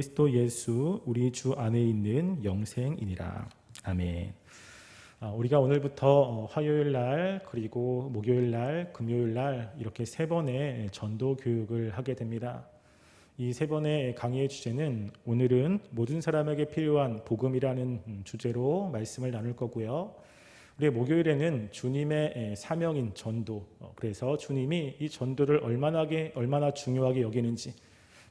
그리스도 예수 우리 주 안에 있는 영생이니라. 아멘. 우리가 오늘부터 화요일 날 그리고 목요일 날 금요일 날 이렇게 세 번의 전도 교육을 하게 됩니다. 이 세 번의 강의의 주제는 오늘은 모든 사람에게 필요한 복음이라는 주제로 말씀을 나눌 거고요. 우리 목요일에는 주님의 사명인 전도, 그래서 주님이 이 전도를 얼마나 중요하게 여기는지,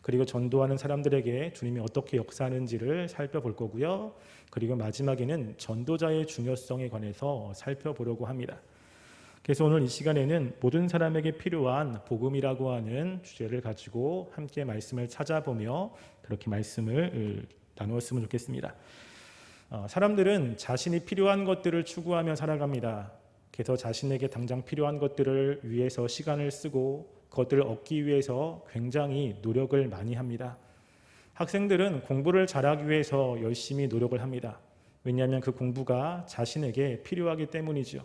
그리고 전도하는 사람들에게 주님이 어떻게 역사하는지를 살펴볼 거고요. 그리고 마지막에는 전도자의 중요성에 관해서 살펴보려고 합니다. 그래서 오늘 이 시간에는 모든 사람에게 필요한 복음이라고 하는 주제를 가지고 함께 말씀을 찾아보며 그렇게 말씀을 나누었으면 좋겠습니다. 사람들은 자신이 필요한 것들을 추구하며 살아갑니다. 그래서 자신에게 당장 필요한 것들을 위해서 시간을 쓰고 그것들을 얻기 위해서 굉장히 노력을 많이 합니다. 학생들은 공부를 잘하기 위해서 열심히 노력을 합니다. 왜냐하면 그 공부가 자신에게 필요하기 때문이죠.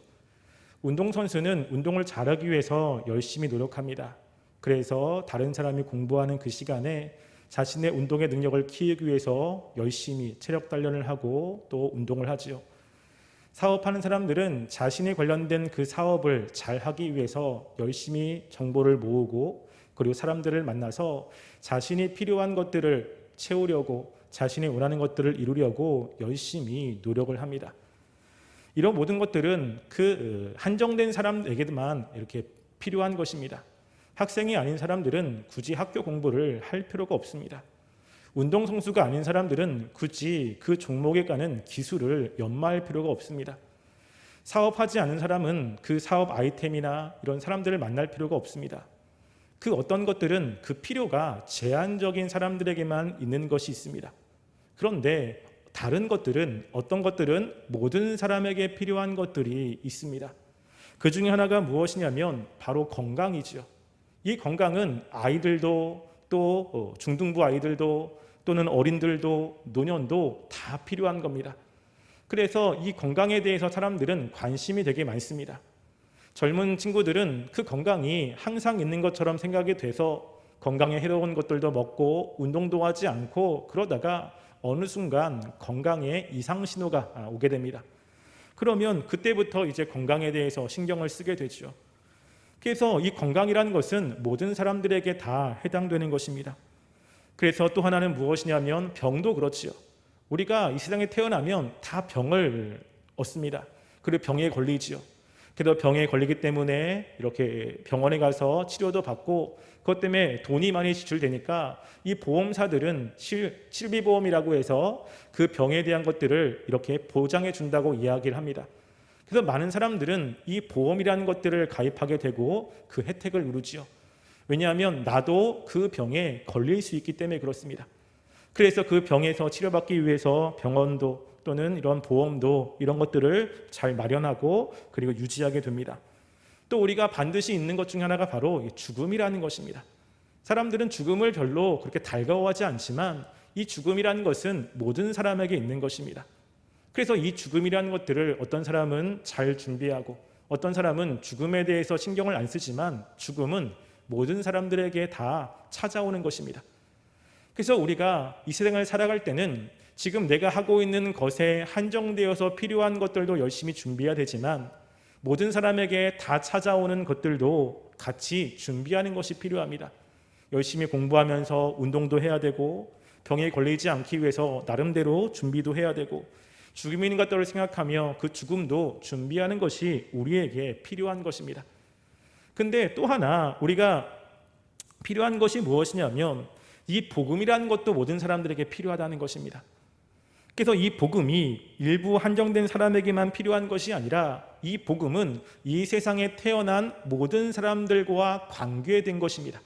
운동선수는 운동을 잘하기 위해서 열심히 노력합니다. 그래서 다른 사람이 공부하는 그 시간에 자신의 운동의 능력을 키우기 위해서 열심히 체력 단련을 하고 또 운동을 하지요. 사업하는 사람들은 자신이 관련된 그 사업을 잘 하기 위해서 열심히 정보를 모으고 그리고 사람들을 만나서 자신이 필요한 것들을 채우려고 자신이 원하는 것들을 이루려고 열심히 노력을 합니다. 이런 모든 것들은 그 한정된 사람에게만 이렇게 필요한 것입니다. 학생이 아닌 사람들은 굳이 학교 공부를 할 필요가 없습니다. 운동선수가 아닌 사람들은 굳이 그 종목에 관한 기술을 연마할 필요가 없습니다. 사업하지 않은 사람은 그 사업 아이템이나 이런 사람들을 만날 필요가 없습니다. 그 어떤 것들은 그 필요가 제한적인 사람들에게만 있는 것이 있습니다. 그런데 다른 것들은 어떤 것들은 모든 사람에게 필요한 것들이 있습니다. 그 중에 하나가 무엇이냐면 바로 건강이죠. 이 건강은 아이들도 또 중등부 아이들도 또는 어린들도 노년도 다 필요한 겁니다. 그래서 이 건강에 대해서 사람들은 관심이 되게 많습니다. 젊은 친구들은 그 건강이 항상 있는 것처럼 생각이 돼서 건강에 해로운 것들도 먹고 운동도 하지 않고 그러다가 어느 순간 건강에 이상 신호가 오게 됩니다. 그러면 그때부터 이제 건강에 대해서 신경을 쓰게 되죠. 그래서 이 건강이라는 것은 모든 사람들에게 다 해당되는 것입니다. 그래서 또 하나는 무엇이냐면 병도 그렇지요. 우리가 이 세상에 태어나면 다 병을 얻습니다. 그리고 병에 걸리지요. 그래서 병에 걸리기 때문에 이렇게 병원에 가서 치료도 받고 그것 때문에 돈이 많이 지출되니까 이 보험사들은 실비보험이라고 해서 그 병에 대한 것들을 이렇게 보장해 준다고 이야기를 합니다. 그래서 많은 사람들은 이 보험이라는 것들을 가입하게 되고 그 혜택을 누리지요. 왜냐하면 나도 그 병에 걸릴 수 있기 때문에 그렇습니다. 그래서 그 병에서 치료받기 위해서 병원도 또는 이런 보험도 이런 것들을 잘 마련하고 그리고 유지하게 됩니다. 또 우리가 반드시 있는 것 중에 하나가 바로 죽음이라는 것입니다. 사람들은 죽음을 별로 그렇게 달가워하지 않지만 이 죽음이라는 것은 모든 사람에게 있는 것입니다. 그래서 이 죽음이라는 것들을 어떤 사람은 잘 준비하고 어떤 사람은 죽음에 대해서 신경을 안 쓰지만 죽음은 모든 사람들에게 다 찾아오는 것입니다. 그래서 우리가 이 세상을 살아갈 때는 지금 내가 하고 있는 것에 한정되어서 필요한 것들도 열심히 준비해야 되지만 모든 사람에게 다 찾아오는 것들도 같이 준비하는 것이 필요합니다. 열심히 공부하면서 운동도 해야 되고 병에 걸리지 않기 위해서 나름대로 준비도 해야 되고 죽음이 있는 것들을 생각하며 그 죽음도 준비하는 것이 우리에게 필요한 것입니다. 근데 또 하나 우리가 필요한 것이 무엇이냐면 이 복음이라는 것도 모든 사람들에게 필요하다는 것입니다. 그래서 이 복음이 일부 한정된 사람에게만 필요한 것이 아니라 이 복음은 이 세상에 태어난 모든 사람들과 관계된 것입니다.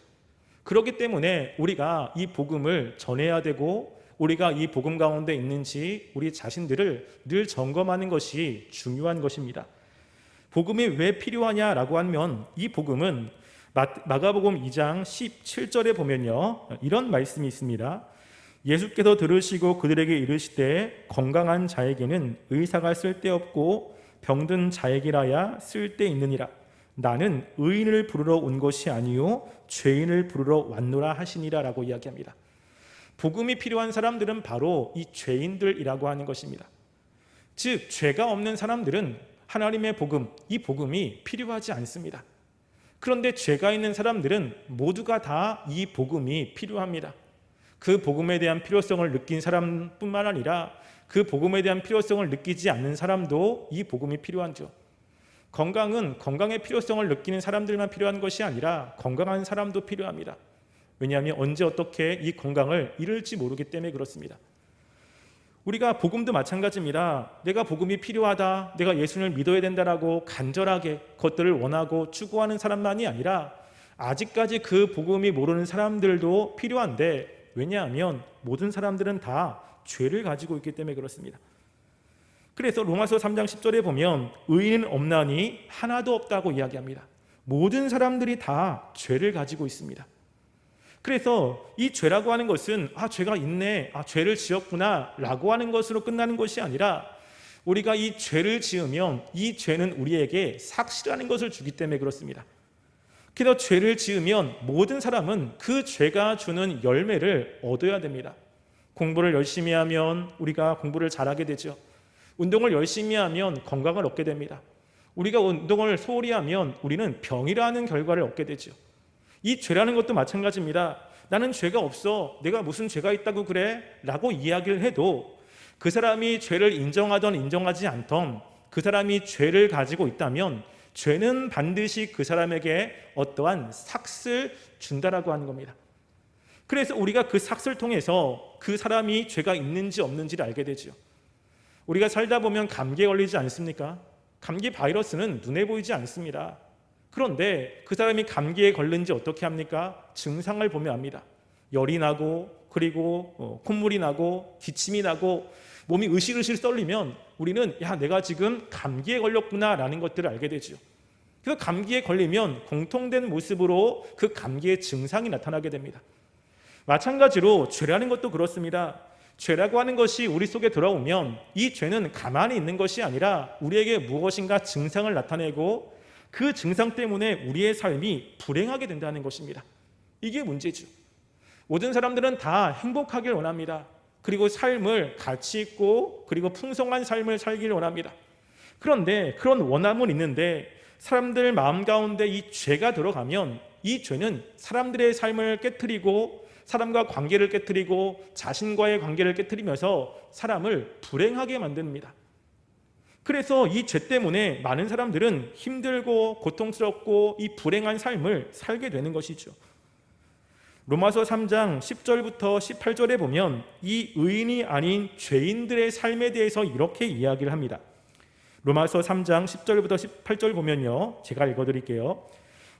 그렇기 때문에 우리가 이 복음을 전해야 되고 우리가 이 복음 가운데 있는지 우리 자신들을 늘 점검하는 것이 중요한 것입니다. 복음이 왜 필요하냐라고 하면 이 복음은 마가복음 2장 17절에 보면요 이런 말씀이 있습니다. 예수께서 들으시고 그들에게 이르시되 건강한 자에게는 의사가 쓸데없고 병든 자에게라야 쓸데있느니라. 나는 의인을 부르러 온 것이 아니요 죄인을 부르러 왔노라 하시니라 라고 이야기합니다. 복음이 필요한 사람들은 바로 이 죄인들이라고 하는 것입니다. 즉 죄가 없는 사람들은 하나님의 복음, 이 복음이 필요하지 않습니다. 그런데 죄가 있는 사람들은 모두가 다 이 복음이 필요합니다. 그 복음에 대한 필요성을 느낀 사람뿐만 아니라 그 복음에 대한 필요성을 느끼지 않는 사람도 이 복음이 필요하죠. 건강은 건강의 필요성을 느끼는 사람들만 필요한 것이 아니라 건강한 사람도 필요합니다. 왜냐하면 언제 어떻게 이 건강을 잃을지 모르기 때문에 그렇습니다. 우리가 복음도 마찬가지입니다. 내가 복음이 필요하다, 내가 예수를 믿어야 된다라고 간절하게 그것들을 원하고 추구하는 사람만이 아니라 아직까지 그 복음이 모르는 사람들도 필요한데, 왜냐하면 모든 사람들은 다 죄를 가지고 있기 때문에 그렇습니다. 그래서 로마서 3장 10절에 보면 의인은 없나니 하나도 없다고 이야기합니다. 모든 사람들이 다 죄를 가지고 있습니다. 그래서 이 죄라고 하는 것은 죄가 있네, 죄를 지었구나 라고 하는 것으로 끝나는 것이 아니라 우리가 이 죄를 지으면 이 죄는 우리에게 삭시라는 것을 주기 때문에 그렇습니다. 그래서 죄를 지으면 모든 사람은 그 죄가 주는 열매를 얻어야 됩니다. 공부를 열심히 하면 우리가 공부를 잘하게 되죠. 운동을 열심히 하면 건강을 얻게 됩니다. 우리가 운동을 소홀히 하면 우리는 병이라는 결과를 얻게 되죠. 이 죄라는 것도 마찬가지입니다. 나는 죄가 없어, 내가 무슨 죄가 있다고 그래? 라고 이야기를 해도 그 사람이 죄를 인정하던 인정하지 않던 그 사람이 죄를 가지고 있다면 죄는 반드시 그 사람에게 어떠한 삭을 준다라고 하는 겁니다. 그래서 우리가 그 삭을 통해서 그 사람이 죄가 있는지 없는지를 알게 되죠. 우리가 살다 보면 감기에 걸리지 않습니까? 감기 바이러스는 눈에 보이지 않습니다. 그런데 그 사람이 감기에 걸린지 어떻게 합니까? 증상을 보면 압니다. 열이 나고, 그리고 콧물이 나고, 기침이 나고, 몸이 으실으실 썰리면 우리는 내가 지금 감기에 걸렸구나 라는 것들을 알게 되죠. 그래서 감기에 걸리면 공통된 모습으로 그 감기의 증상이 나타나게 됩니다. 마찬가지로 죄라는 것도 그렇습니다. 죄라고 하는 것이 우리 속에 들어오면 이 죄는 가만히 있는 것이 아니라 우리에게 무엇인가 증상을 나타내고 그 증상 때문에 우리의 삶이 불행하게 된다는 것입니다. 이게 문제죠. 모든 사람들은 다 행복하길 원합니다. 그리고 삶을 가치 있고 그리고 풍성한 삶을 살기를 원합니다. 그런데 그런 원함은 있는데 사람들 마음 가운데 이 죄가 들어가면 이 죄는 사람들의 삶을 깨트리고 사람과 관계를 깨트리고 자신과의 관계를 깨트리면서 사람을 불행하게 만듭니다. 그래서 이 죄 때문에 많은 사람들은 힘들고 고통스럽고 이 불행한 삶을 살게 되는 것이죠. 로마서 3장 10절부터 18절에 보면 이 의인이 아닌 죄인들의 삶에 대해서 이렇게 이야기를 합니다. 로마서 3장 10절부터 18절 보면요, 제가 읽어드릴게요.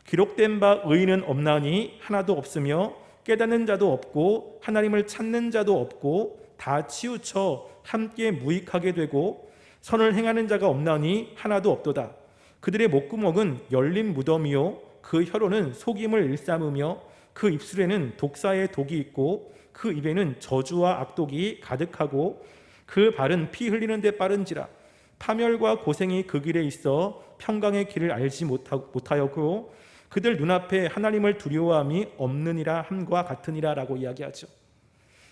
기록된 바 의인은 없나니 하나도 없으며 깨닫는 자도 없고 하나님을 찾는 자도 없고 다 치우쳐 함께 무익하게 되고 선을 행하는 자가 없나니 하나도 없도다. 그들의 목구멍은 열린 무덤이요 그 혀로는 속임을 일삼으며 그 입술에는 독사의 독이 있고 그 입에는 저주와 악독이 가득하고 그 발은 피 흘리는 데 빠른지라. 파멸과 고생이 그 길에 있어 평강의 길을 알지 못하였고 그들 눈앞에 하나님을 두려워함이 없느니라 함과 같으니라 라고 이야기하죠.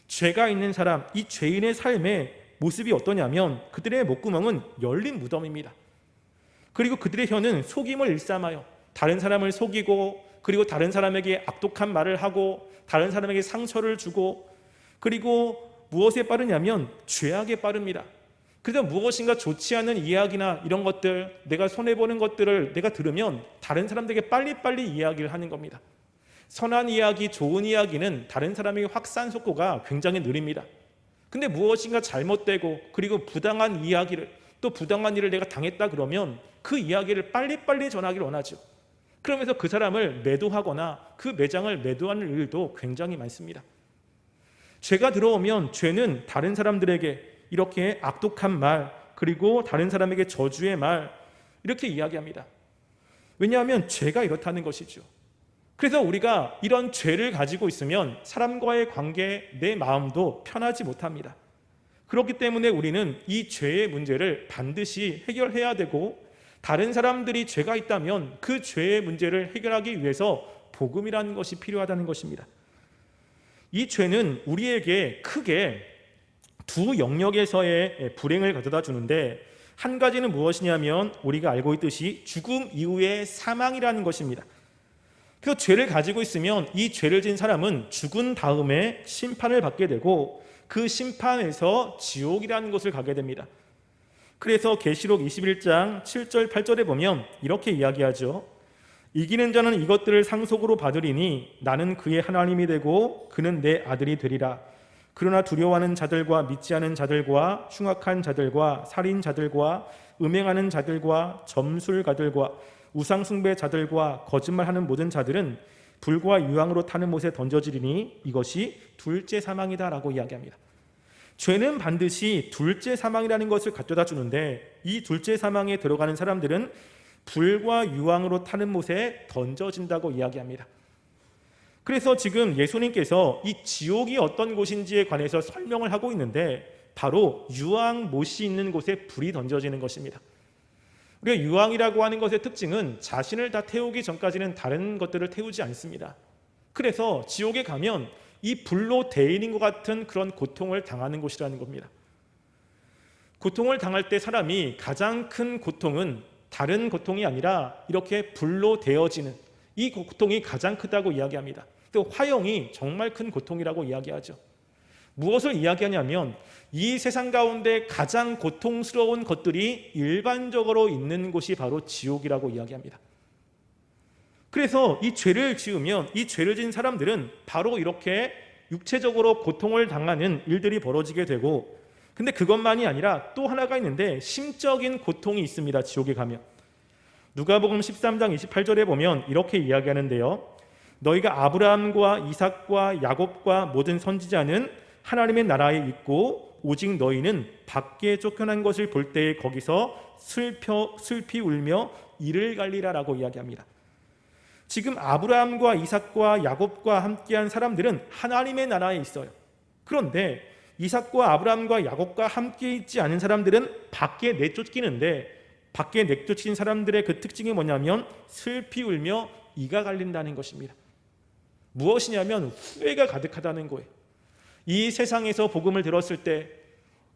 죄가 있는 사람, 이 죄인의 삶의 모습이 어떠냐면 그들의 목구멍은 열린 무덤입니다. 그리고 그들의 혀는 속임을 일삼아요. 다른 사람을 속이고 그리고 다른 사람에게 악독한 말을 하고 다른 사람에게 상처를 주고 그리고 무엇에 빠르냐면 죄악에 빠릅니다. 그래서 무엇인가 좋지 않은 이야기나 이런 것들, 내가 손해보는 것들을 내가 들으면 다른 사람들에게 빨리빨리 이야기를 하는 겁니다. 선한 이야기, 좋은 이야기는 다른 사람에게 확산 속도가 굉장히 느립니다. 근데 무엇인가 잘못되고 그리고 부당한 이야기를 또 부당한 일을 내가 당했다 그러면 그 이야기를 빨리빨리 전하기를 원하죠. 그러면서 그 사람을 매도하거나 그 매장을 매도하는 일도 굉장히 많습니다. 죄가 들어오면 죄는 다른 사람들에게 이렇게 악독한 말 그리고 다른 사람에게 저주의 말 이렇게 이야기합니다. 왜냐하면 죄가 이렇다는 것이죠. 그래서 우리가 이런 죄를 가지고 있으면 사람과의 관계, 내 마음도 편하지 못합니다. 그렇기 때문에 우리는 이 죄의 문제를 반드시 해결해야 되고 다른 사람들이 죄가 있다면 그 죄의 문제를 해결하기 위해서 복음이라는 것이 필요하다는 것입니다. 이 죄는 우리에게 크게 두 영역에서의 불행을 가져다 주는데, 한 가지는 무엇이냐면 우리가 알고 있듯이 죽음 이후의 사망이라는 것입니다. 그래서 죄를 가지고 있으면 이 죄를 진 사람은 죽은 다음에 심판을 받게 되고, 그 심판에서 지옥이라는 곳을 가게 됩니다. 그래서 계시록 21장 7절 8절에 보면 이렇게 이야기하죠. 이기는 자는 이것들을 상속으로 받으리니 나는 그의 하나님이 되고 그는 내 아들이 되리라. 그러나 두려워하는 자들과 믿지 않은 자들과 흉악한 자들과 살인자들과 음행하는 자들과 점술가들과 우상숭배자들과 거짓말하는 모든 자들은 불과 유황으로 타는 못에 던져지리니 이것이 둘째 사망이다 라고 이야기합니다. 죄는 반드시 둘째 사망이라는 것을 갖다 주는데, 이 둘째 사망에 들어가는 사람들은 불과 유황으로 타는 못에 던져진다고 이야기합니다. 그래서 지금 예수님께서 이 지옥이 어떤 곳인지에 관해서 설명을 하고 있는데, 바로 유황 못이 있는 곳에 불이 던져지는 것입니다. 우리가 유황이라고 하는 것의 특징은 자신을 다 태우기 전까지는 다른 것들을 태우지 않습니다. 그래서 지옥에 가면 이 불로 데이는 것 같은 그런 고통을 당하는 곳이라는 겁니다. 고통을 당할 때 사람이 가장 큰 고통은 다른 고통이 아니라 이렇게 불로 데워지는 이 고통이 가장 크다고 이야기합니다. 또 화형이 정말 큰 고통이라고 이야기하죠. 무엇을 이야기하냐면 이 세상 가운데 가장 고통스러운 것들이 일반적으로 있는 곳이 바로 지옥이라고 이야기합니다. 그래서 이 죄를 지으면 이 죄를 지은 사람들은 바로 이렇게 육체적으로 고통을 당하는 일들이 벌어지게 되고, 근데 그것만이 아니라 또 하나가 있는데 심적인 고통이 있습니다. 지옥에 가면. 누가복음 13장 28절에 보면 이렇게 이야기하는데요. 너희가 아브라함과 이삭과 야곱과 모든 선지자는 하나님의 나라에 있고 오직 너희는 밖에 쫓겨난 것을 볼 때에 거기서 슬피 울며 이를 갈리라라고 이야기합니다. 지금 아브라함과 이삭과 야곱과 함께한 사람들은 하나님의 나라에 있어요. 그런데 이삭과 아브라함과 야곱과 함께 있지 않은 사람들은 밖에 내쫓기는데, 밖에 내쫓긴 사람들의 그 특징이 뭐냐면 슬피 울며 이가 갈린다는 것입니다. 무엇이냐면 후회가 가득하다는 거예요. 이 세상에서 복음을 들었을 때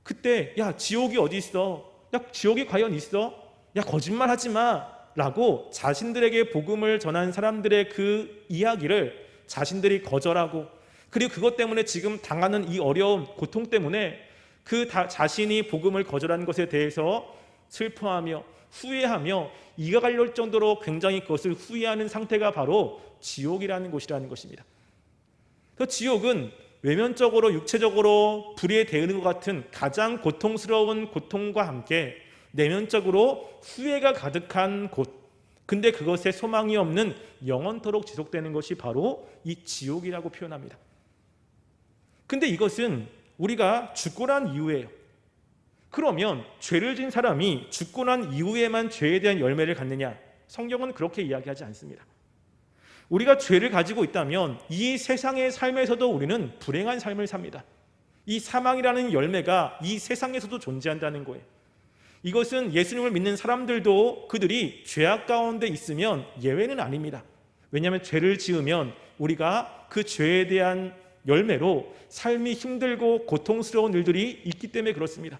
그때 야 지옥이 어디 있어? 야 지옥이 과연 있어? 야 거짓말하지 마 라고 자신들에게 복음을 전한 사람들의 그 이야기를 자신들이 거절하고, 그리고 그것 때문에 지금 당하는 이 어려움, 고통 때문에 그 자신이 복음을 거절한 것에 대해서 슬퍼하며 후회하며 이가 갈릴 정도로 굉장히 그것을 후회하는 상태가 바로 지옥이라는 곳이라는 것입니다. 그래서 지옥은 외면적으로 육체적으로 불에 대우는 것 같은 가장 고통스러운 고통과 함께 내면적으로 후회가 가득한 곳, 근데 그것에 소망이 없는 영원토록 지속되는 것이 바로 이 지옥이라고 표현합니다. 근데 이것은 우리가 죽고 난 이후에요. 그러면 죄를 진 사람이 죽고 난 이후에만 죄에 대한 열매를 갖느냐? 성경은 그렇게 이야기하지 않습니다. 우리가 죄를 가지고 있다면 이 세상의 삶에서도 우리는 불행한 삶을 삽니다. 이 사망이라는 열매가 이 세상에서도 존재한다는 거예요. 이것은 예수님을 믿는 사람들도 그들이 죄악 가운데 있으면 예외는 아닙니다. 왜냐하면 죄를 지으면 우리가 그 죄에 대한 열매로 삶이 힘들고 고통스러운 일들이 있기 때문에 그렇습니다.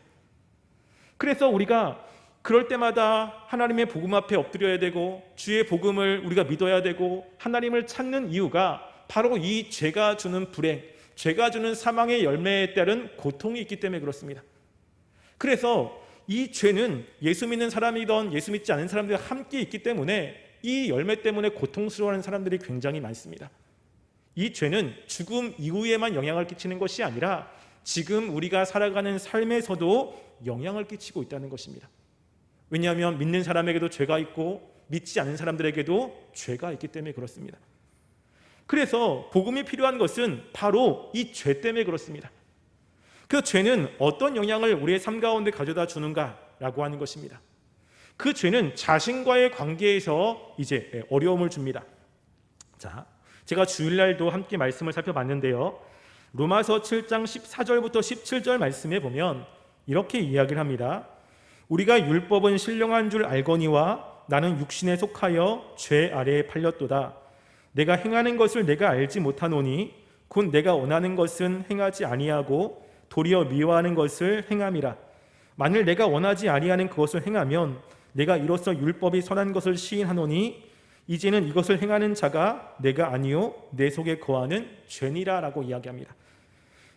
그래서 우리가 그럴 때마다 하나님의 복음 앞에 엎드려야 되고 주의 복음을 우리가 믿어야 되고 하나님을 찾는 이유가 바로 이 죄가 주는 불행, 죄가 주는 사망의 열매에 따른 고통이 있기 때문에 그렇습니다. 그래서 이 죄는 예수 믿는 사람이든 예수 믿지 않은 사람들과 함께 있기 때문에 이 열매 때문에 고통스러워하는 사람들이 굉장히 많습니다. 이 죄는 죽음 이후에만 영향을 끼치는 것이 아니라 지금 우리가 살아가는 삶에서도 영향을 끼치고 있다는 것입니다. 왜냐하면 믿는 사람에게도 죄가 있고 믿지 않은 사람들에게도 죄가 있기 때문에 그렇습니다. 그래서 복음이 필요한 것은 바로 이 죄 때문에 그렇습니다. 그 죄는 어떤 영향을 우리의 삶 가운데 가져다 주는가라고 하는 것입니다. 그 죄는 자신과의 관계에서 이제 어려움을 줍니다. 자, 제가 주일날도 함께 말씀을 살펴봤는데요. 로마서 7장 14절부터 17절 말씀에 보면 이렇게 이야기를 합니다. 우리가 율법은 신령한 줄 알거니와 나는 육신에 속하여 죄 아래에 팔렸도다. 내가 행하는 것을 내가 알지 못하노니 곧 내가 원하는 것은 행하지 아니하고 도리어 미워하는 것을 행함이라. 만일 내가 원하지 아니하는 그것을 행하면 내가 이로써 율법이 선한 것을 시인하노니 이제는 이것을 행하는 자가 내가 아니요 내 속에 거하는 죄니라 라고 이야기합니다.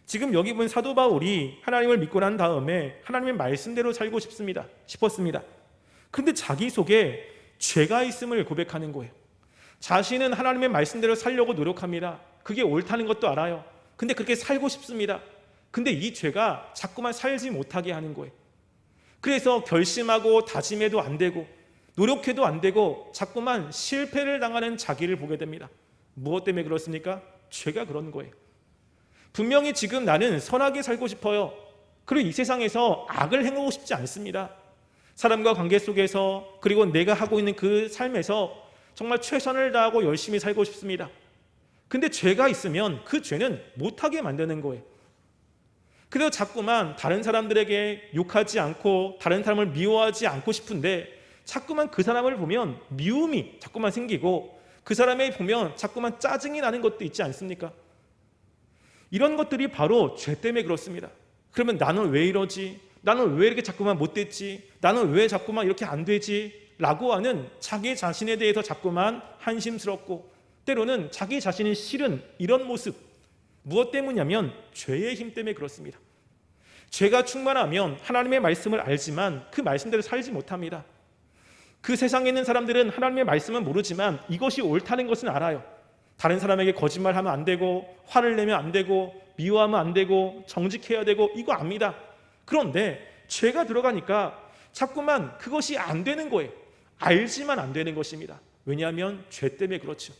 지금 여기 본 사도 바울이 하나님을 믿고 난 다음에 하나님의 말씀대로 살고 싶었습니다. 그런데 자기 속에 죄가 있음을 고백하는 거예요. 자신은 하나님의 말씀대로 살려고 노력합니다. 그게 옳다는 것도 알아요. 근데 그렇게 살고 싶습니다. 근데 이 죄가 자꾸만 살지 못하게 하는 거예요. 그래서 결심하고 다짐해도 안 되고 노력해도 안 되고 자꾸만 실패를 당하는 자기를 보게 됩니다. 무엇 때문에 그렇습니까? 죄가 그런 거예요. 분명히 지금 나는 선하게 살고 싶어요. 그리고 이 세상에서 악을 행하고 싶지 않습니다. 사람과 관계 속에서 그리고 내가 하고 있는 그 삶에서 정말 최선을 다하고 열심히 살고 싶습니다. 근데 죄가 있으면 그 죄는 못하게 만드는 거예요. 그래서 자꾸만 다른 사람들에게 욕하지 않고 다른 사람을 미워하지 않고 싶은데 자꾸만 그 사람을 보면 미움이 자꾸만 생기고 그 사람을 보면 자꾸만 짜증이 나는 것도 있지 않습니까? 이런 것들이 바로 죄 때문에 그렇습니다. 그러면 나는 왜 이러지? 나는 왜 이렇게 자꾸만 못됐지? 나는 왜 자꾸만 이렇게 안 되지? 라고 하는 자기 자신에 대해서 자꾸만 한심스럽고 때로는 자기 자신이 싫은 이런 모습, 무엇 때문이냐면 죄의 힘 때문에 그렇습니다. 죄가 충만하면 하나님의 말씀을 알지만 그 말씀대로 살지 못합니다. 그 세상에 있는 사람들은 하나님의 말씀은 모르지만 이것이 옳다는 것은 알아요. 다른 사람에게 거짓말하면 안 되고 화를 내면 안 되고 미워하면 안 되고 정직해야 되고 이거 압니다. 그런데 죄가 들어가니까 자꾸만 그것이 안 되는 거예요. 알지만 안 되는 것입니다. 왜냐하면 죄 때문에 그렇죠.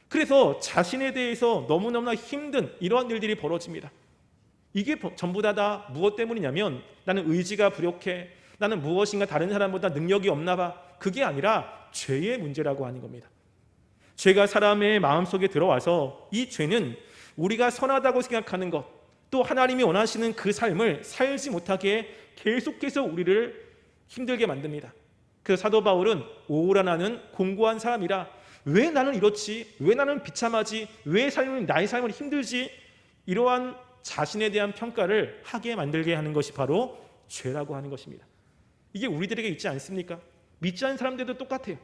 그래서 자신에 대해서 너무너무나 힘든 이러한 일들이 벌어집니다. 이게 전부 다 무엇 때문이냐면 나는 의지가 부족해, 나는 무엇인가 다른 사람보다 능력이 없나 봐. 그게 아니라 죄의 문제라고 하는 겁니다. 죄가 사람의 마음속에 들어와서 이 죄는 우리가 선하다고 생각하는 것, 또 하나님이 원하시는 그 삶을 살지 못하게 계속해서 우리를 힘들게 만듭니다. 그래서 사도 바울은 오라 나는 공고한 사람이라, 왜 나는 이렇지? 왜 나는 비참하지? 왜 나의 삶은 힘들지? 이러한 자신에 대한 평가를 하게 만들게 하는 것이 바로 죄라고 하는 것입니다. 이게 우리들에게 있지 않습니까? 믿지 않는 사람들도 똑같아요.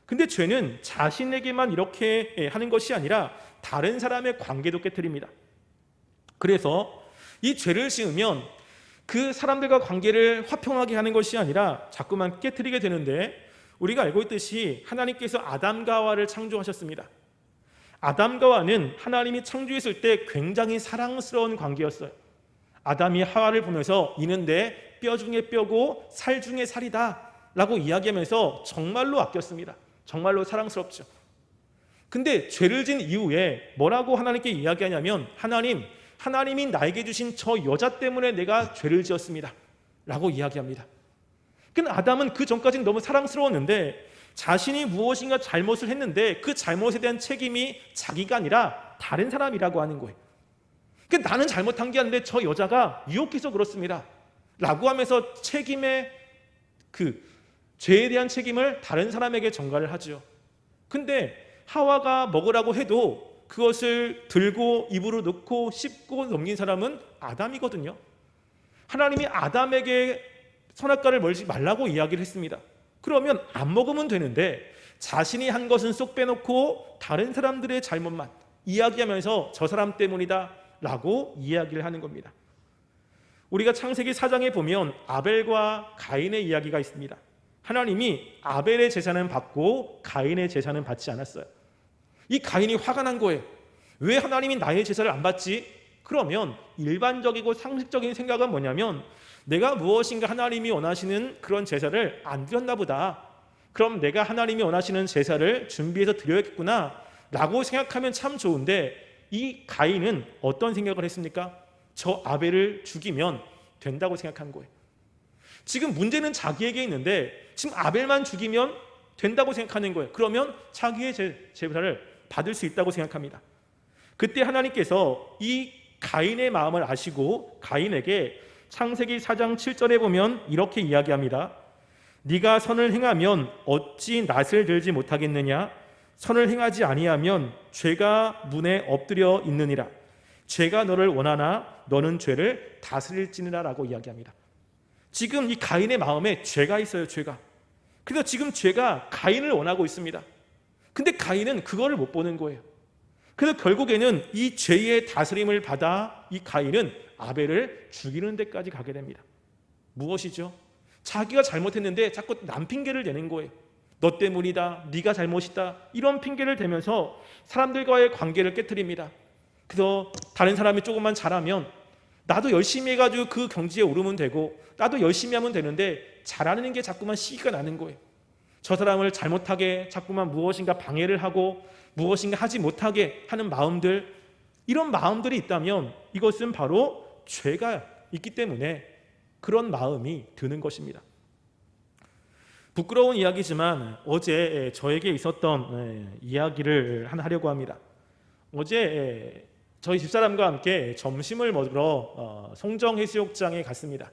근데 죄는 자신에게만 이렇게 하는 것이 아니라 다른 사람의 관계도 깨트립니다. 그래서 이 죄를 지으면 그 사람들과 관계를 화평하게 하는 것이 아니라 자꾸만 깨트리게 되는데, 우리가 알고 있듯이 하나님께서 아담과 하와를 창조하셨습니다. 아담과 하와는 하나님이 창조했을 때 굉장히 사랑스러운 관계였어요. 아담이 하와를 보면서 이는 내 뼈 중에 뼈고 살 중에 살이다 라고 이야기하면서 정말로 아꼈습니다. 정말로 사랑스럽죠. 근데 죄를 진 이후에 뭐라고 하나님께 이야기하냐면 하나님이 나에게 주신 저 여자 때문에 내가 죄를 지었습니다 라고 이야기합니다. 그러니까 아담은 그 전까지는 너무 사랑스러웠는데 자신이 무엇인가 잘못을 했는데 그 잘못에 대한 책임이 자기가 아니라 다른 사람이라고 하는 거예요. 그러니까 나는 잘못한 게 아닌데 저 여자가 유혹해서 그렇습니다 라고 하면서 죄에 대한 책임을 다른 사람에게 전가를 하죠. 근데 하와가 먹으라고 해도 그것을 들고 입으로 넣고 씹고 넘긴 사람은 아담이거든요. 하나님이 아담에게 선악과를 멀지 말라고 이야기를 했습니다. 그러면 안 먹으면 되는데 자신이 한 것은 쏙 빼놓고 다른 사람들의 잘못만 이야기하면서 저 사람 때문이다 라고 이야기를 하는 겁니다. 우리가 창세기 4장에 보면 아벨과 가인의 이야기가 있습니다. 하나님이 아벨의 제사는 받고 가인의 제사는 받지 않았어요. 이 가인이 화가 난 거예요. 왜 하나님이 나의 제사를 안 받지? 그러면 일반적이고 상식적인 생각은 뭐냐면 내가 무엇인가 하나님이 원하시는 그런 제사를 안 드렸나 보다. 그럼 내가 하나님이 원하시는 제사를 준비해서 드려야겠구나 라고 생각하면 참 좋은데, 이 가인은 어떤 생각을 했습니까? 저 아벨을 죽이면 된다고 생각한 거예요. 지금 문제는 자기에게 있는데 지금 아벨만 죽이면 된다고 생각하는 거예요. 그러면 자기의 제사를 받을 수 있다고 생각합니다. 그때 하나님께서 이 가인의 마음을 아시고 가인에게 창세기 4장 7절에 보면 이렇게 이야기합니다. 네가 선을 행하면 어찌 낫을 들지 못하겠느냐? 선을 행하지 아니하면 죄가 문에 엎드려 있느니라. 죄가 너를 원하나 너는 죄를 다스릴지니라 라고 이야기합니다. 지금 이 가인의 마음에 죄가 있어요. 죄가. 그래서 지금 죄가 가인을 원하고 있습니다. 근데 가인은 그거를 못 보는 거예요. 그래서 결국에는 이 죄의 다스림을 받아 이 가인은 아벨을 죽이는 데까지 가게 됩니다. 무엇이죠? 자기가 잘못했는데 자꾸 남 핑계를 대는 거예요. 너 때문이다, 네가 잘못이다, 이런 핑계를 대면서 사람들과의 관계를 깨트립니다. 그래서 다른 사람이 조금만 잘하면 나도 열심히 해가지고 그 경지에 오르면 되고, 나도 열심히 하면 되는데 잘하는 게 자꾸만 시기가 나는 거예요. 저 사람을 잘못하게 자꾸만 무엇인가 방해를 하고 무엇인가 하지 못하게 하는 마음들, 이런 마음들이 있다면 이것은 바로 죄가 있기 때문에 그런 마음이 드는 것입니다. 부끄러운 이야기지만 어제 저에게 있었던 이야기를 하나 하려고 합니다. 어제 저희 집사람과 함께 점심을 먹으러 송정해수욕장에 갔습니다.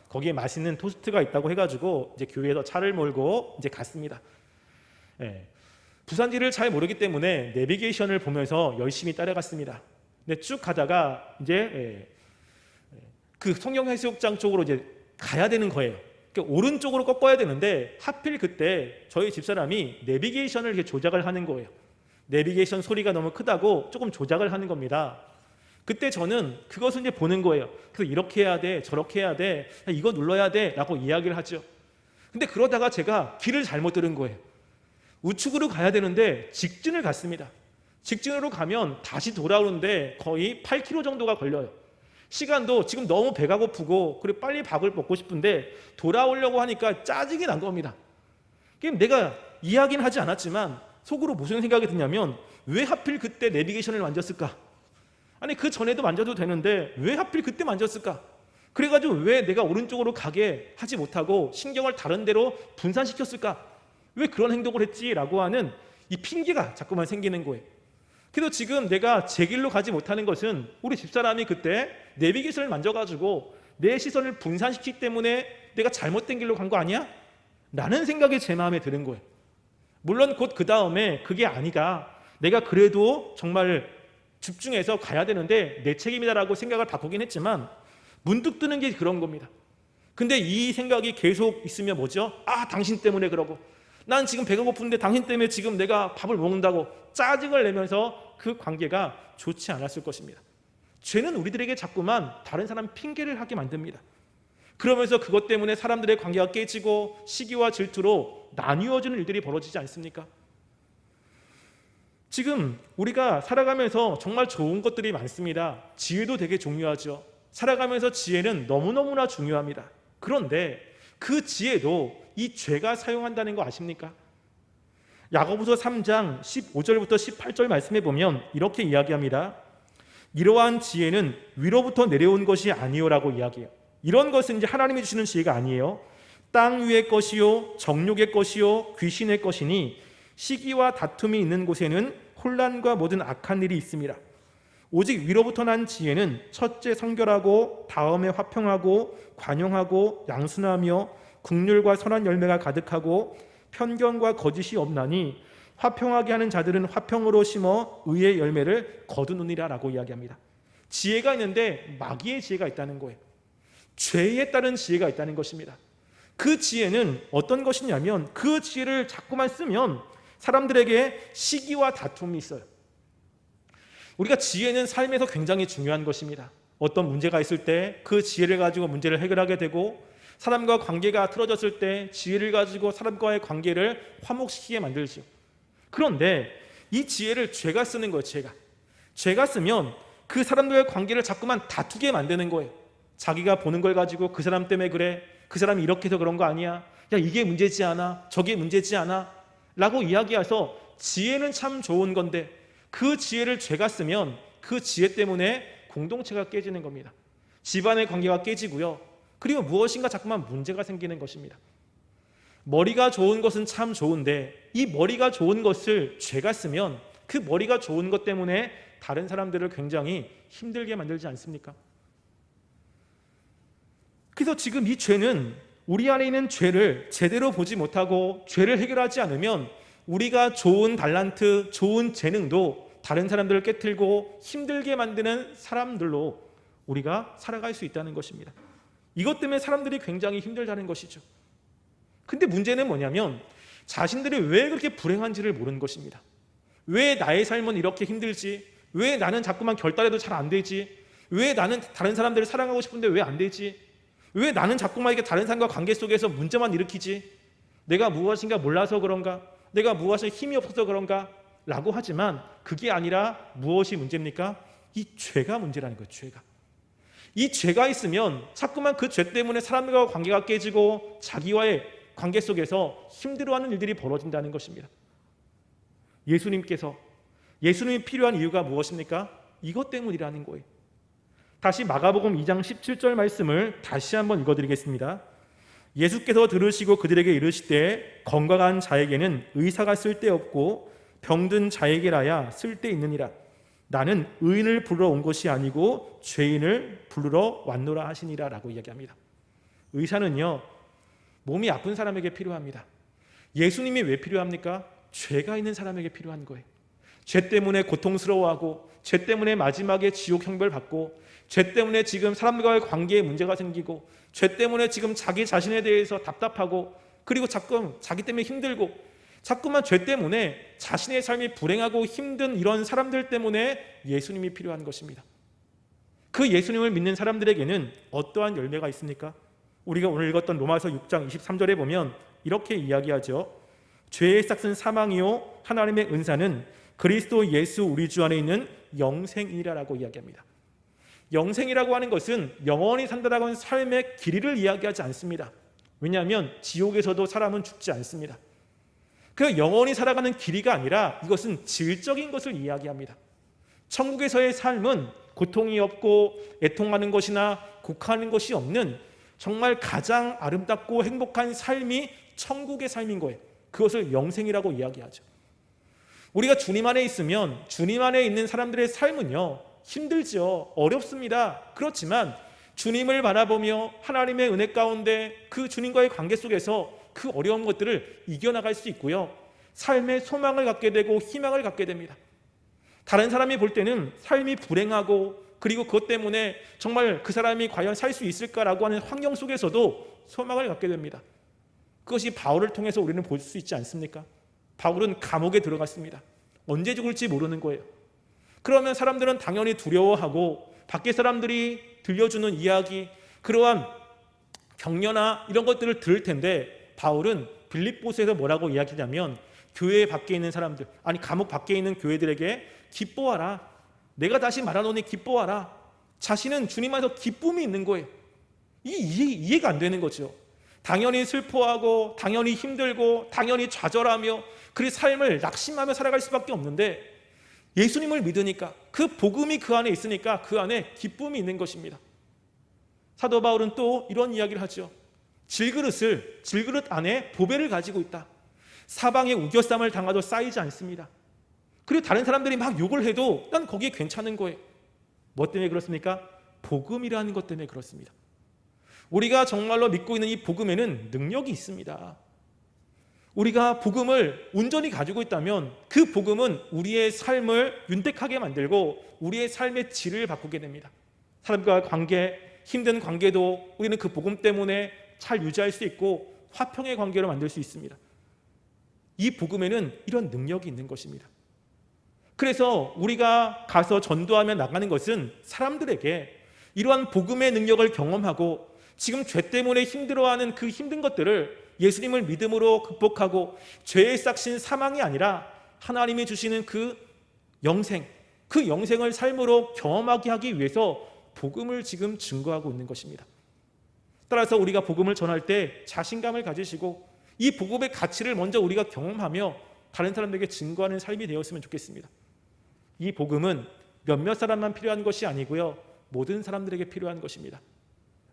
거기에 맛있는 토스트가 있다고 해가지고 이제 교회에서 차를 몰고 이제 갔습니다. 부산지를 잘 모르기 때문에 내비게이션을 보면서 열심히 따라갔습니다. 근데 쭉 가다가 이제 그 송정해수욕장 쪽으로 이제 가야 되는 거예요. 그러니까 오른쪽으로 꺾어야 되는데 하필 그때 저희 집사람이 내비게이션을 이렇게 조작을 하는 거예요. 내비게이션 소리가 너무 크다고 조금 조작을 하는 겁니다. 그때 저는 그것을 이제 보는 거예요. 그래서 이렇게 해야 돼, 저렇게 해야 돼, 이거 눌러야 돼 라고 이야기를 하죠. 근데 그러다가 제가 길을 잘못 들은 거예요. 우측으로 가야 되는데 직진을 갔습니다. 직진으로 가면 다시 돌아오는데 거의 8km 정도가 걸려요. 시간도 지금 너무 배가 고프고 그리고 빨리 밥을 먹고 싶은데 돌아오려고 하니까 짜증이 난 겁니다. 내가 이야기는 하지 않았지만 속으로 무슨 생각이 드냐면, 왜 하필 그때 내비게이션을 만졌을까? 아니 그 전에도 만져도 되는데 왜 하필 그때 만졌을까? 그래가지고 왜 내가 오른쪽으로 가게 하지 못하고 신경을 다른 데로 분산시켰을까? 왜 그런 행동을 했지? 라고 하는 이 핑계가 자꾸만 생기는 거예요. 그래서 지금 내가 제 길로 가지 못하는 것은 우리 집사람이 그때 내비게이션을 만져가지고 내 시선을 분산시키기 때문에 내가 잘못된 길로 간 거 아니야? 라는 생각이 제 마음에 드는 거예요. 물론 곧 그 다음에 그게 아니다, 내가 그래도 정말 집중해서 가야 되는데 내 책임이다라고 생각을 바꾸긴 했지만 문득 드는 게 그런 겁니다. 근데 이 생각이 계속 있으면 뭐죠? 아, 당신 때문에 그러고, 난 지금 배가 고픈데 당신 때문에 지금 내가 밥을 먹는다고 짜증을 내면서 그 관계가 좋지 않았을 것입니다. 죄는 우리들에게 자꾸만 다른 사람 핑계를 하게 만듭니다. 그러면서 그것 때문에 사람들의 관계가 깨지고 시기와 질투로 나뉘어지는 일들이 벌어지지 않습니까? 지금 우리가 살아가면서 정말 좋은 것들이 많습니다. 지혜도 되게 중요하죠. 살아가면서 지혜는 너무너무나 중요합니다. 그런데 그 지혜도 이 죄가 사용한다는 거 아십니까? 야고보서 3장 15절부터 18절 말씀해 보면 이렇게 이야기합니다. 이러한 지혜는 위로부터 내려온 것이 아니요라고 이야기해요. 이런 것은 이제 하나님이 주시는 지혜가 아니에요. 땅 위의 것이요 정욕의 것이요 귀신의 것이니 시기와 다툼이 있는 곳에는 혼란과 모든 악한 일이 있습니다. 오직 위로부터 난 지혜는 첫째 성결하고 다음에 화평하고 관용하고 양순하며 긍휼과 선한 열매가 가득하고 편견과 거짓이 없나니 화평하게 하는 자들은 화평으로 심어 의의 열매를 거두느니라 라고 이야기합니다. 지혜가 있는데 마귀의 지혜가 있다는 거예요. 죄에 따른 지혜가 있다는 것입니다. 그 지혜는 어떤 것이냐면 그 지혜를 자꾸만 쓰면 사람들에게 시기와 다툼이 있어요. 우리가 지혜는 삶에서 굉장히 중요한 것입니다. 어떤 문제가 있을 때 그 지혜를 가지고 문제를 해결하게 되고, 사람과 관계가 틀어졌을 때 지혜를 가지고 사람과의 관계를 화목시키게 만들죠. 그런데 이 지혜를 죄가 쓰는 거예요. 죄가 쓰면 그 사람들과의 관계를 자꾸만 다투게 만드는 거예요. 자기가 보는 걸 가지고 그 사람 때문에 그래, 그 사람이 이렇게 해서 그런 거 아니야, 야 이게 문제지 않아, 저게 문제지 않아 라고 이야기해서, 지혜는 참 좋은 건데 그 지혜를 죄가 쓰면 그 지혜 때문에 공동체가 깨지는 겁니다. 집안의 관계가 깨지고요. 그리고 무엇인가 자꾸만 문제가 생기는 것입니다. 머리가 좋은 것은 참 좋은데 이 머리가 좋은 것을 죄가 쓰면 그 머리가 좋은 것 때문에 다른 사람들을 굉장히 힘들게 만들지 않습니까? 그래서 지금 이 죄는 우리 안에 있는 죄를 제대로 보지 못하고 죄를 해결하지 않으면 우리가 좋은 달란트, 좋은 재능도 다른 사람들을 깨트리고 힘들게 만드는 사람들로 우리가 살아갈 수 있다는 것입니다. 이것 때문에 사람들이 굉장히 힘들다는 것이죠. 근데 문제는 뭐냐면 자신들이 왜 그렇게 불행한지를 모르는 것입니다. 왜 나의 삶은 이렇게 힘들지? 왜 나는 자꾸만 결단해도 잘 안 되지? 왜 나는 다른 사람들을 사랑하고 싶은데 왜 안 되지? 왜 나는 자꾸만 이렇게 다른 사람과 관계 속에서 문제만 일으키지? 내가 무엇인가 몰라서 그런가? 내가 무엇에 힘이 없어서 그런가? 라고 하지만 그게 아니라 무엇이 문제입니까? 이 죄가 문제라는 거예요. 죄가. 이 죄가 있으면 자꾸만 그 죄 때문에 사람들과 관계가 깨지고 자기와의 관계 속에서 힘들어하는 일들이 벌어진다는 것입니다. 예수님이 필요한 이유가 무엇입니까? 이것 때문이라는 거예요. 다시 마가복음 2장 17절 말씀을 다시 한번 읽어드리겠습니다. 예수께서 들으시고 그들에게 이르시되 건강한 자에게는 의사가 쓸데없고 병든 자에게라야 쓸데있느니라. 나는 의인을 부르러 온 것이 아니고 죄인을 부르러 왔노라 하시니라 라고 이야기합니다. 의사는요, 몸이 아픈 사람에게 필요합니다. 예수님이 왜 필요합니까? 죄가 있는 사람에게 필요한 거예요. 죄 때문에 고통스러워하고 죄 때문에 마지막에 지옥 형벌 받고 죄 때문에 지금 사람들과의 관계에 문제가 생기고 죄 때문에 지금 자기 자신에 대해서 답답하고 그리고 자꾸 자기 때문에 힘들고 자꾸만 죄 때문에 자신의 삶이 불행하고 힘든 이런 사람들 때문에 예수님이 필요한 것입니다. 그 예수님을 믿는 사람들에게는 어떠한 열매가 있습니까? 우리가 오늘 읽었던 로마서 6장 23절에 보면 이렇게 이야기하죠. 죄의 싹은 사망이요 하나님의 은사는 그리스도 예수 우리 주 안에 있는 영생이라고 이야기합니다. 영생이라고 하는 것은 영원히 산다라고 하는 삶의 길이를 이야기하지 않습니다. 왜냐하면 지옥에서도 사람은 죽지 않습니다. 그 영원히 살아가는 길이가 아니라 이것은 질적인 것을 이야기합니다. 천국에서의 삶은 고통이 없고 애통하는 것이나 곡하는 것이 없는 정말 가장 아름답고 행복한 삶이 천국의 삶인 거예요. 그것을 영생이라고 이야기하죠. 우리가 주님 안에 있으면 주님 안에 있는 사람들의 삶은요, 힘들죠. 어렵습니다. 그렇지만 주님을 바라보며 하나님의 은혜 가운데 그 주님과의 관계 속에서 그 어려운 것들을 이겨나갈 수 있고요. 삶의 소망을 갖게 되고 희망을 갖게 됩니다. 다른 사람이 볼 때는 삶이 불행하고 그리고 그것 때문에 정말 그 사람이 과연 살 수 있을까라고 하는 환경 속에서도 소망을 갖게 됩니다. 그것이 바울을 통해서 우리는 볼 수 있지 않습니까? 바울은 감옥에 들어갔습니다. 언제 죽을지 모르는 거예요. 그러면 사람들은 당연히 두려워하고 밖에 사람들이 들려주는 이야기, 그러한 격려나 이런 것들을 들을 텐데 바울은 빌립보서에서 뭐라고 이야기냐면 교회 밖에 있는 사람들, 아니 감옥 밖에 있는 교회들에게 기뻐하라. 내가 다시 말하노니 기뻐하라. 자신은 주님 안에서 기쁨이 있는 거예요. 이해가 안 되는 거죠. 당연히 슬퍼하고 당연히 힘들고 당연히 좌절하며 그 삶을 낙심하며 살아갈 수밖에 없는데 예수님을 믿으니까 그 복음이 그 안에 있으니까 그 안에 기쁨이 있는 것입니다. 사도 바울은 또 이런 이야기를 하죠. 질그릇 안에 보배를 가지고 있다. 사방에 우겨쌈을 당하도 쌓이지 않습니다. 그리고 다른 사람들이 막 욕을 해도 난 거기에 괜찮은 거예요. 뭐 때문에 그렇습니까? 복음이라는 것 때문에 그렇습니다. 우리가 정말로 믿고 있는 이 복음에는 능력이 있습니다. 우리가 복음을 온전히 가지고 있다면 그 복음은 우리의 삶을 윤택하게 만들고 우리의 삶의 질을 바꾸게 됩니다. 사람과의 관계, 힘든 관계도 우리는 그 복음 때문에 잘 유지할 수 있고 화평의 관계로 만들 수 있습니다. 이 복음에는 이런 능력이 있는 것입니다. 그래서 우리가 가서 전도하며 나가는 것은 사람들에게 이러한 복음의 능력을 경험하고 지금 죄 때문에 힘들어하는 그 힘든 것들을 예수님을 믿음으로 극복하고 죄의 싹신 사망이 아니라 하나님이 주시는 그 영생, 그 영생을 삶으로 경험하게 하기 위해서 복음을 지금 증거하고 있는 것입니다. 따라서 우리가 복음을 전할 때 자신감을 가지시고 이 복음의 가치를 먼저 우리가 경험하며 다른 사람들에게 증거하는 삶이 되었으면 좋겠습니다. 이 복음은 몇몇 사람만 필요한 것이 아니고요, 모든 사람들에게 필요한 것입니다.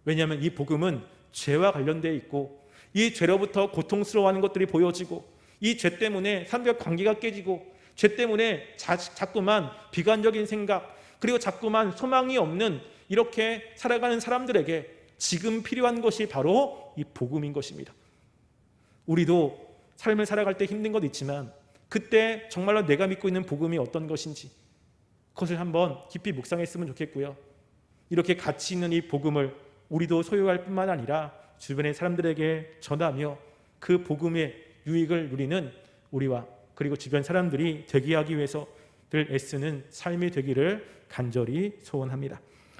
왜냐하면 이 복음은 죄와 관련되어 있고 이 죄로부터 고통스러워하는 것들이 보여지고 이 죄 때문에 사람들과 관계가 깨지고 죄 때문에 자꾸만 비관적인 생각 그리고 자꾸만 소망이 없는 이렇게 살아가는 사람들에게 지금 필요한 것이 바로 이 복음인 것입니다. 우리도 삶을 살아갈 때 힘든 것 있지만 그때 정말로 내가 믿고 있는 복음이 어떤 것인지 그것을 한번 깊이 묵상했으면 좋겠고요. 이렇게 가치 있는 이 복음을 우리도 소유할 뿐만 아니라 주변의 사람들에게 전하며 그 복음의 유익을 누리는 우리와 그리고 주변 사람들이 되게 하기 위해서 늘 애쓰는 삶이 되기를 간절히 소원합니다.